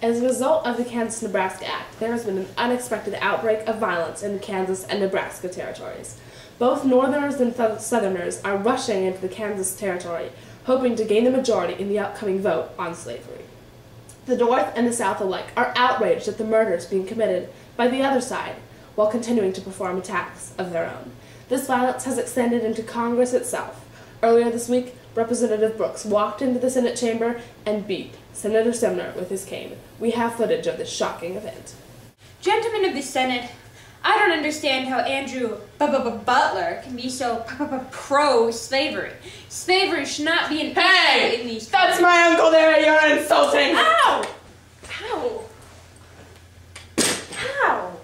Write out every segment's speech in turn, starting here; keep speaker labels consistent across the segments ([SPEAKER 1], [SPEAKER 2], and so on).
[SPEAKER 1] As a result of the Kansas-Nebraska Act, there has been an unexpected outbreak of violence in the Kansas and Nebraska territories. Both Northerners and Southerners are rushing into the Kansas territory, hoping to gain the majority in the upcoming vote on slavery. The North and the South alike are outraged at the murders being committed by the other side, while continuing to perform attacks of their own. This violence has extended into Congress itself. Earlier this week, Representative Brooks walked into the Senate chamber and beat Senator Sumner with his cane. We have footage of this shocking event.
[SPEAKER 2] Gentlemen of the Senate, I don't understand how Andrew Butler can be so pro-slavery. Slavery should not be an issue in these
[SPEAKER 1] countries. That's my uncle there, you're insulting!
[SPEAKER 2] Ow! Ow! Ow!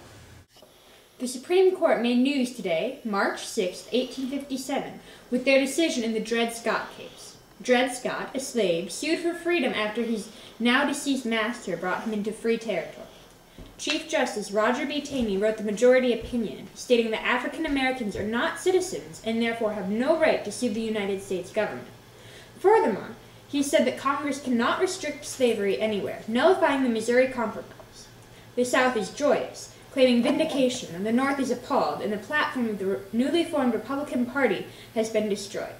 [SPEAKER 2] The Supreme Court made news today, March 6, 1857, with their decision in the Dred Scott case. Dred Scott, a slave, sued for freedom after his now-deceased master brought him into free territory. Chief Justice Roger B. Taney wrote the majority opinion, stating that African Americans are not citizens and therefore have no right to sue the United States government. Furthermore, he said that Congress cannot restrict slavery anywhere, nullifying the Missouri Compromise. The South is joyous, claiming vindication, and the North is appalled, and the platform of the newly formed Republican Party has been destroyed.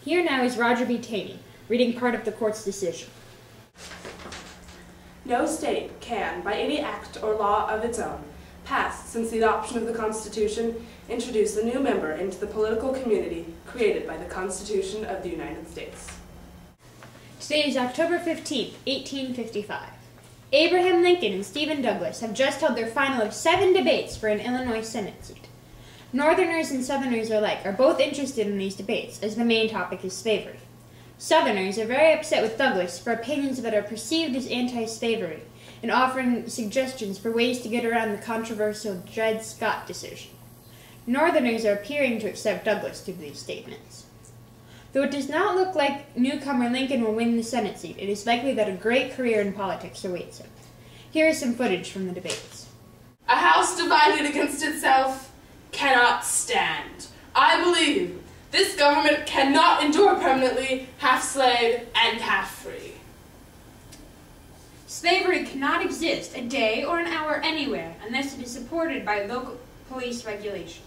[SPEAKER 2] Here now is Roger B. Taney, reading part of the court's decision.
[SPEAKER 1] No state can, by any act or law of its own, passed since the adoption of the Constitution, introduce a new member into the political community created by the Constitution of the United States.
[SPEAKER 2] Today is October 15, 1855. Abraham Lincoln and Stephen Douglas have just held their final of 7 debates for an Illinois Senate seat. Northerners and Southerners alike are both interested in these debates, as the main topic is slavery. Southerners are very upset with Douglas for opinions that are perceived as anti-slavery and offering suggestions for ways to get around the controversial Dred Scott decision. Northerners are appearing to accept Douglas through these statements. Though it does not look like newcomer Lincoln will win the Senate seat, it is likely that a great career in politics awaits him. Here is some footage from the debates.
[SPEAKER 1] A house divided against itself cannot stand. I believe this government cannot endure permanently half slave and half free.
[SPEAKER 2] Slavery cannot exist a day or an hour anywhere unless it is supported by local police regulations.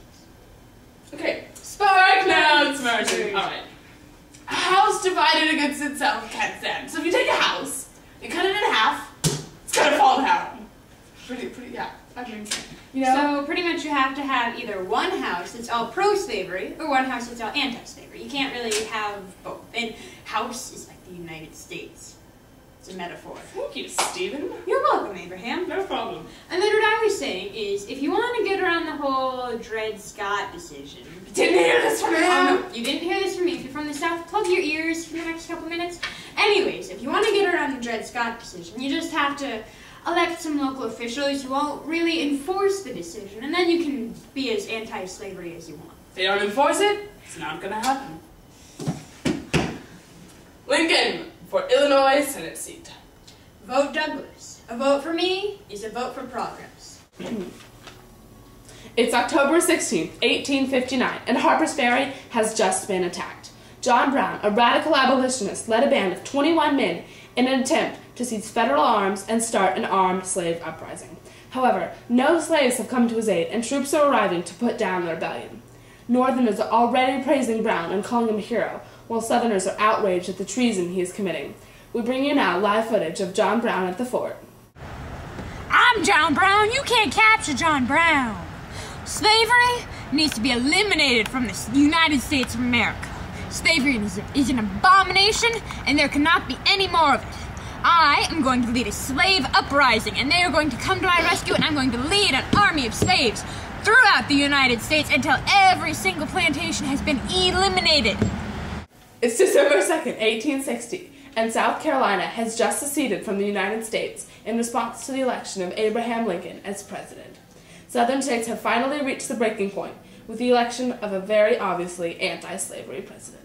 [SPEAKER 1] Okay, spark notes version. Alright. A house divided against itself can't stand. So if you take a house, you cut it in half, it's gonna fall down. Pretty, yeah. I mean, you know?
[SPEAKER 2] So pretty much you have to have either one house that's all pro-slavery or one house that's all anti-slavery. You can't really have both. And house is like the United States. It's a metaphor.
[SPEAKER 1] Thank you, Stephen.
[SPEAKER 2] You're welcome, Abraham.
[SPEAKER 1] No problem.
[SPEAKER 2] And then what I was saying is, if you want to get around the whole Dred Scott decision...
[SPEAKER 1] You didn't hear this from him!
[SPEAKER 2] No, you didn't hear this from me. If you're from the South, plug your ears for the next couple minutes. Anyways, if you want to get around the Dred Scott decision, you just have to elect some local officials who won't really enforce the decision, and then you can be as anti-slavery as you want.
[SPEAKER 1] If they don't enforce it, it's not gonna happen. Lincoln for Illinois Senate seat.
[SPEAKER 2] Vote Douglas. A vote for me is a vote for progress.
[SPEAKER 1] It's October 16th, 1859, and Harper's Ferry has just been attacked. John Brown, a radical abolitionist, led a band of 21 men in an attempt to seize federal arms and start an armed slave uprising. However, no slaves have come to his aid, and troops are arriving to put down the rebellion. Northerners are already praising Brown and calling him a hero, while Southerners are outraged at the treason he is committing. We bring you now live footage of John Brown at the fort.
[SPEAKER 2] I'm John Brown. You can't capture John Brown. Slavery needs to be eliminated from the United States of America. Slavery is an abomination, and there cannot be any more of it. I am going to lead a slave uprising, and they are going to come to my rescue, and I'm going to lead an army of slaves throughout the United States until every single plantation has been eliminated.
[SPEAKER 1] It's December 2nd, 1860, and South Carolina has just seceded from the United States in response to the election of Abraham Lincoln as president. Southern states have finally reached the breaking point with the election of a very obviously anti-slavery president.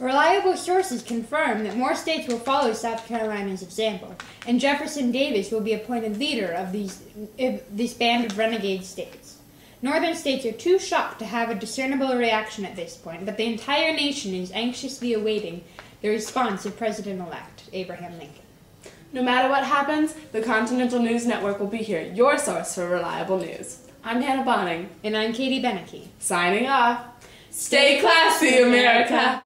[SPEAKER 2] Reliable sources confirm that more states will follow South Carolina's example, and Jefferson Davis will be appointed leader of this band of renegade states. Northern states are too shocked to have a discernible reaction at this point, but the entire nation is anxiously awaiting the response of President-elect Abraham Lincoln.
[SPEAKER 1] No matter what happens, the Continental News Network will be here, your source for reliable news. I'm Hannah Bonning.
[SPEAKER 2] And I'm Katie Beneke.
[SPEAKER 1] Signing off. Stay classy, America!